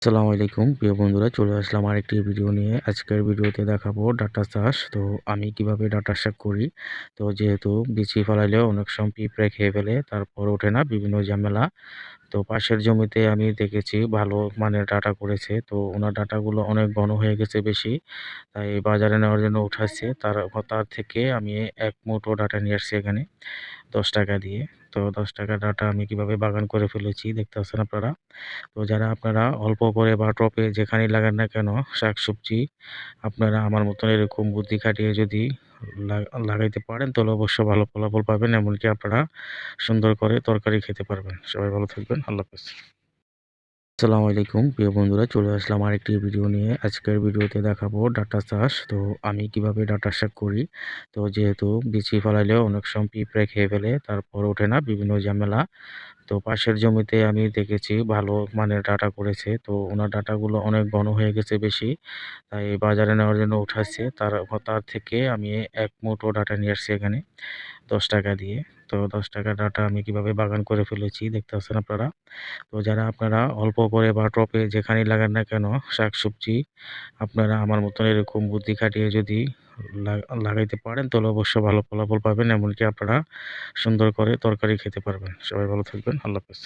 আসসালামু আলাইকুম প্রিয় বন্ধুরা, চলে আসলাম আরেকটি ভিডিও নিয়ে। আজকের ভিডিওতে দেখাবো ডাটা চাষ। তো আমি কিভাবে ডাটা চাষ করি। তো যেহেতু বিচি ফেলাইলেও অনেক সময় পিঁপড়ে খেয়ে ফেলে, তারপর ওঠে না, বিভিন্ন ঝামেলা। তো পাশের জমিতে আমি দেখেছি ভালো মানের ডাটা করেছে। তো ওনার ডাটাগুলো অনেক ঘন হয়ে গেছে বেশি, তাই বাজারে নেওয়ার জন্য উঠাচ্ছে। তার থেকে আমি এক মুঠো ডাটা নিয়ে আসছি এখানে ৳10 দিয়ে। তো ৳10 ডাটা আমি কিভাবে বাগান করে ফেলেছি দেখতে পাচ্ছেন আপনারা। তো যারা আপনারা অল্প করে বা টবে যেখানেই লাগান না কেন শাকসবজি, আপনারা আমার মতন এরকম বুদ্ধি খাটিয়ে যদি লাগাইতে পারেন, তাহলে অবশ্যই ভালো ফলাফল পাবেন। এমনকি আপনারা সুন্দর করে তরকারি খেতে পারবেন। সবাই ভালো থাকবেন। আল্লাহ হাফেজ। আসসালামু আলাইকুম প্রিয় বন্ধুরা, চলে আসলাম আরেকটি ভিডিও নিয়ে। আজকের ভিডিওতে দেখাবো ডাটা চাষ। তো আমি কিভাবে ডাটা চাষ করি। তো যেহেতু বিচি ফেলাইলেও অনেক সময় পিঁপড়ে খেয়ে ফেলে, তারপর ওঠে না, বিভিন্ন ঝামেলা। তো পাশের জমিতে আমি দেখেছি ভালো মানের ডাটা করেছে। তো ওনার ডাটাগুলো অনেক ঘন হয়ে গেছে বেশি, তাই বাজারে নেওয়ার জন্য উঠাচ্ছে। তার থেকে আমি এক মুঠো ডাটা নিয়ে আসছি এখানে ৳10 দিয়ে। তো ৳10 ডাটা আমি কিভাবে বাগান করে ফেলেছি দেখতে পাচ্ছেন আপনারা। তো যারা আপনারা অল্প করে বা টবে যেখানেই লাগান না কেন শাকসবজি, আপনারা আমার মতন এরকম বুদ্ধি খাটিয়ে যদি লাগাইতে পারেন, তাহলে অবশ্যই ভালো ফলাফল পাবেন। এমনকি আপনারা সুন্দর করে তরকারি খেতে পারবেন। সবাই ভালো থাকবেন। আল্লাহ হাফেজ।